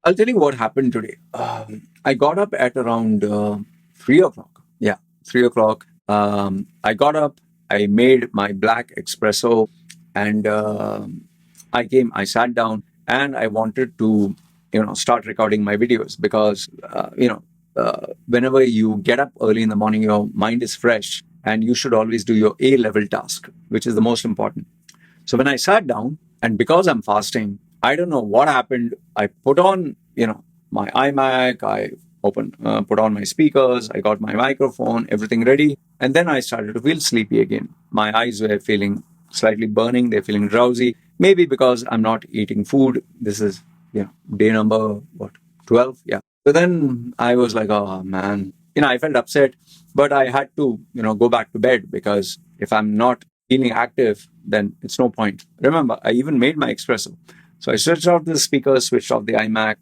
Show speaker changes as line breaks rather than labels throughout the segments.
I'll tell you what happened today. I got up at around 3 o'clock. Yeah, 3 o'clock. I got up, I made my black espresso, and I sat down, and I wanted to, start recording my videos because, whenever you get up early in the morning, your mind is fresh, and you should always do your A level task, which is the most important. So when I sat down, and because I'm fasting, I don't know what happened. I put on, my iMac. I put on my speakers. I got my microphone, everything ready, and then I started to feel sleepy again. My eyes were feeling slightly burning. They're feeling drowsy. Maybe because I'm not eating food. This is, day number what 12. Yeah. So then I was like, oh man, I felt upset, but I had to, go back to bed because if I'm not feeling active, then it's no point. Remember, I even made my espresso. So I switched off the speaker, switched off the iMac,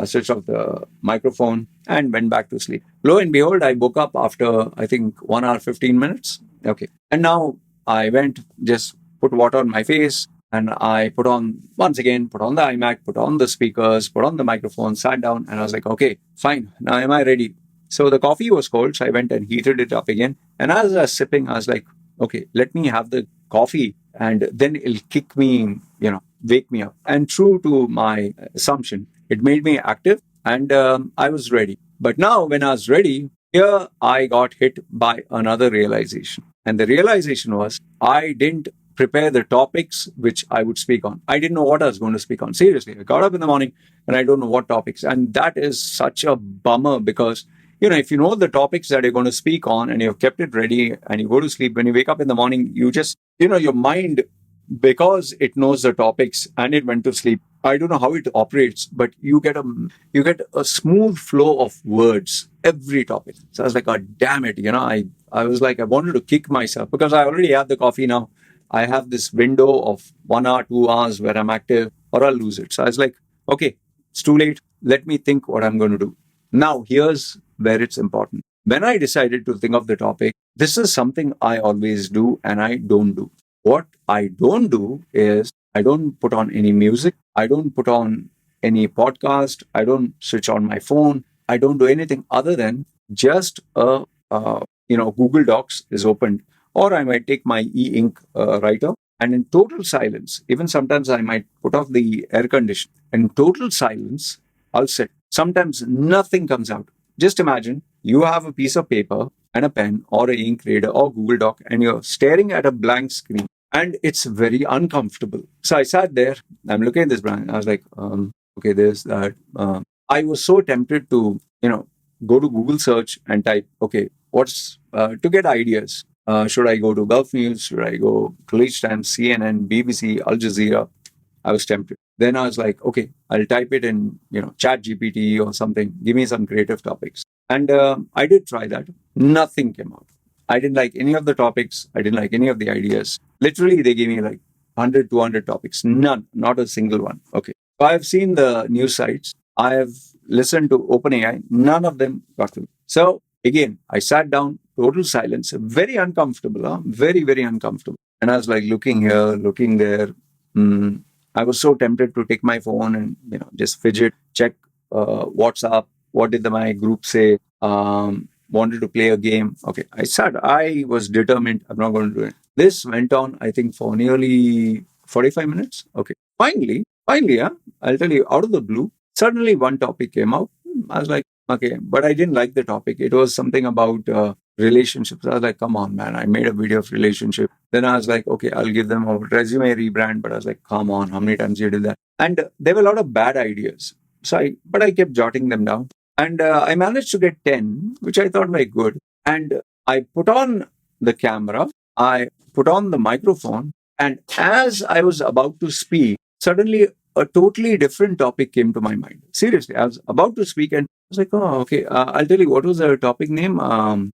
switched off the microphone, and went back to sleep. Lo and behold, I woke up after, I think, 1 hour, 15 minutes. Okay. And now I went, just put water on my face, and I once again, put on the iMac, put on the speakers, put on the microphone, sat down, and I was like, okay, fine. Now am I ready? So the coffee was cold, so I went and heated it up again. And as I was sipping, I was like, okay, let me have the coffee and then it'll kick me, wake me up. And true to my assumption, it made me active and I was ready. But now, when I was ready, here I got hit by another realization. And the realization was I didn't prepare the topics which I would speak on. I didn't know what I was going to speak on. Seriously, I got up in the morning and I don't know what topics. And that is such a bummer because if you know the topics that you're going to speak on and you've kept it ready and you go to sleep, when you wake up in the morning, you just, your mind, because it knows the topics and it went to sleep. I don't know how it operates, but you get a smooth flow of words every topic. So I was like, oh, damn it. I was like, I wanted to kick myself because I already have the coffee now. I have this window of 1 hour, 2 hours where I'm active or I'll lose it. So I was like, okay, it's too late. Let me think what I'm going to do. Now, here's where it's important. When I decided to think of the topic, this is something I always do and I don't do. What I don't do is I don't put on any music. I don't put on any podcast. I don't switch on my phone. I don't do anything other than just Google Docs is opened, or I might take my e-ink writer and in total silence. Even sometimes I might put off the air conditioner. In total silence, I'll sit. Sometimes nothing comes out. Just imagine you have a piece of paper and a pen or an ink reader or Google Doc and you're staring at a blank screen and it's very uncomfortable. So I sat there, I'm looking at this blank. I was like, okay, there's that. I was so tempted to, go to Google search and type, okay, what's to get ideas. Should I go to Gulf News? Should I go Khaleej Times, CNN, BBC, Al Jazeera? I was tempted. Then I was like, okay, I'll type it in, Chat GPT or something. Give me some creative topics. And I did try that. Nothing came out. I didn't like any of the topics. I didn't like any of the ideas. Literally, they gave me like 100, 200 topics. None, not a single one. Okay. So I've seen the news sites. I have listened to OpenAI. None of them got to me. So again, I sat down, total silence, very uncomfortable, very, very uncomfortable. And I was like looking here, looking there. I was so tempted to take my phone and just fidget, check WhatsApp. What did my group say? Wanted to play a game. Okay, I was determined. I'm not going to do it. This went on, I think, for nearly 45 minutes. Okay, finally, I'll tell you, out of the blue, suddenly one topic came out. I was like, okay, but I didn't like the topic. It was something about relationships. I was like, come on, man. I made a video of relationship. Then I was like, okay, I'll give them a resume rebrand. But I was like, come on, how many times you did that? And there were a lot of bad ideas. But I kept jotting them down. And I managed to get 10, which I thought were good. And I put on the camera. I put on the microphone. And as I was about to speak, suddenly a totally different topic came to my mind. Seriously, I was about to speak and I was like, oh, okay. I'll tell you, what was the topic name? I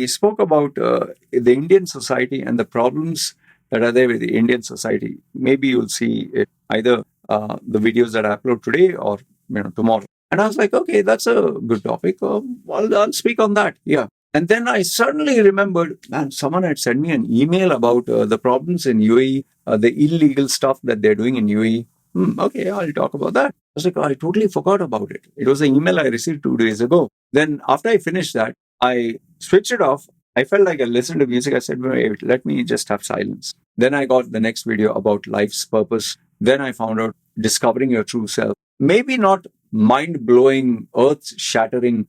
spoke about the Indian society and the problems that are there with the Indian society. Maybe you'll see it either the videos that I upload today or tomorrow. And I was like, okay, that's a good topic. I'll speak on that. Yeah. And then I suddenly remembered, man, someone had sent me an email about the problems in UAE, the illegal stuff that they're doing in UAE. Okay, I'll talk about that. I was like, I totally forgot about it. It was an email I received 2 days ago. Then after I finished that, I switched it off. I felt like I listened to music. I said, wait, let me just have silence. Then I got the next video about life's purpose. Then I found out discovering your true self. Maybe not mind blowing, earth shattering,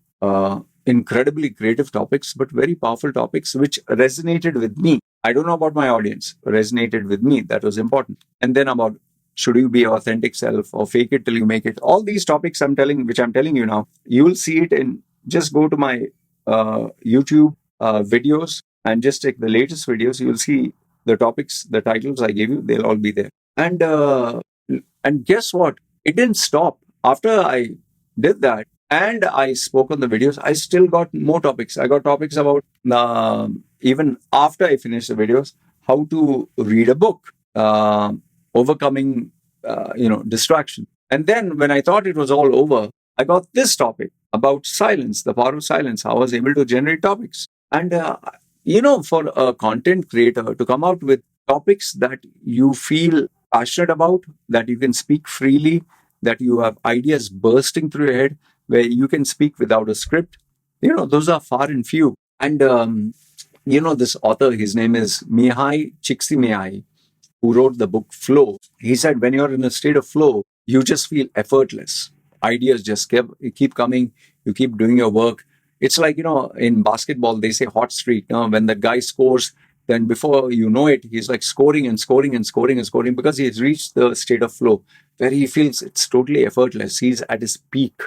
incredibly creative topics, but very powerful topics which resonated with me. I don't know about my audience, resonated with me. That was important. And then about should you be your authentic self or fake it till you make it? All these topics which I'm telling you now, you will see it in, just go to my YouTube videos and just take the latest videos. You will see the topics, the titles I gave you, they'll all be there. And guess what? It didn't stop. After I did that and I spoke on the videos, I still got more topics. I got topics about, even after I finished the videos, how to read a book, overcoming, distraction. And then when I thought it was all over, I got this topic about silence, the power of silence, how I was able to generate topics. And, for a content creator to come out with topics that you feel passionate about, that you can speak freely, that you have ideas bursting through your head, where you can speak without a script, those are far and few. And, this author, his name is Mihai Csikszentmihalyi, who wrote the book Flow. He said, when you're in a state of flow, you just feel effortless. Ideas just keep coming. You keep doing your work. It's like, in basketball, they say hot streak. When the guy scores, then before you know it, he's like scoring and scoring and scoring and scoring because he's reached the state of flow where he feels it's totally effortless. He's at his peak.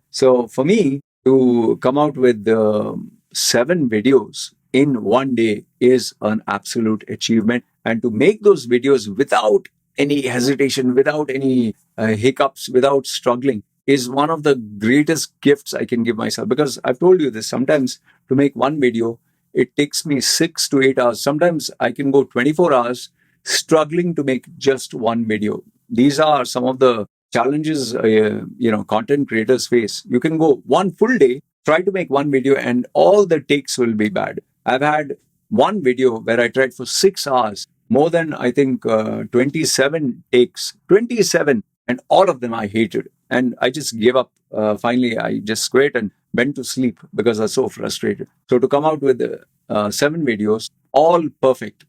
So for me to come out with 7 videos in one day is an absolute achievement. And to make those videos without any hesitation, without any hiccups, without struggling is one of the greatest gifts I can give myself. Because I've told you this, sometimes to make one video, it takes me 6 to 8 hours. Sometimes I can go 24 hours struggling to make just one video. These are some of the challenges content creators face. You can go one full day, try to make one video, and all the takes will be bad. I've had one video where I tried for 6 hours, more than I think 27 takes, 27, and all of them I hated, and I just gave up. Finally, I just quit and went to sleep because I was so frustrated. So to come out with 7 videos, all perfect,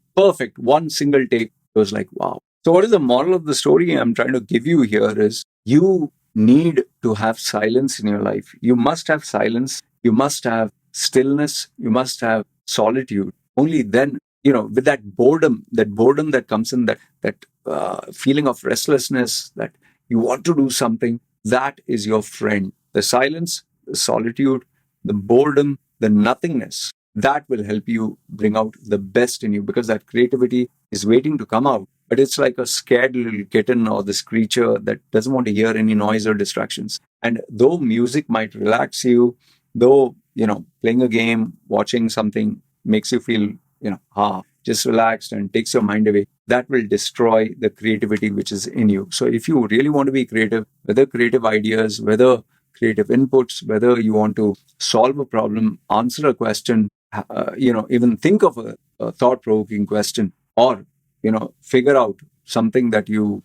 one single take, it was like wow. So, what is the moral of the story I'm trying to give you here is you need to have silence in your life. You must have silence. You must have stillness. You must have solitude. Only then, with that boredom that comes in, that feeling of restlessness, that you want to do something, that is your friend. The silence, the solitude, the boredom, the nothingness, that will help you bring out the best in you because that creativity is waiting to come out. But it's like a scared little kitten or this creature that doesn't want to hear any noise or distractions. And though music might relax you, though, playing a game, watching something makes you feel, just relaxed and takes your mind away, that will destroy the creativity which is in you. So if you really want to be creative, whether creative ideas, whether creative inputs, whether you want to solve a problem, answer a question, even think of a thought-provoking question, or figure out something that you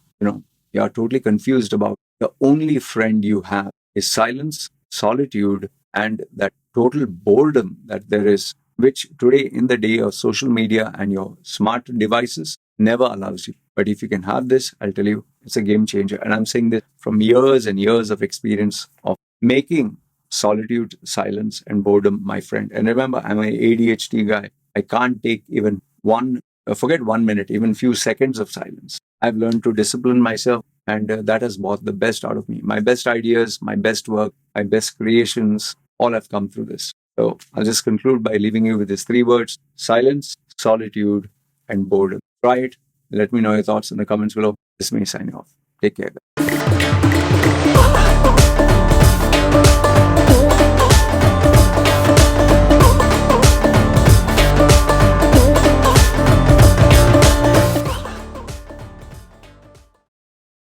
are totally confused about, the only friend you have is silence, solitude, and that total boredom that there is, which today in the day of social media and your smart devices never allows you. But if you can have this, I'll tell you, it's a game changer. And I'm saying this from years and years of experience of making solitude, silence, and boredom my friend. And remember, I'm an ADHD guy. I can't take even forget 1 minute, even few seconds of silence. I've learned to discipline myself, and that has brought the best out of me. My best ideas, my best work, my best creations, all have come through this. So I'll just conclude by leaving you with these 3 words: silence, solitude, and boredom. Try it. Let me know your thoughts in the comments below. This is me signing off. Take care.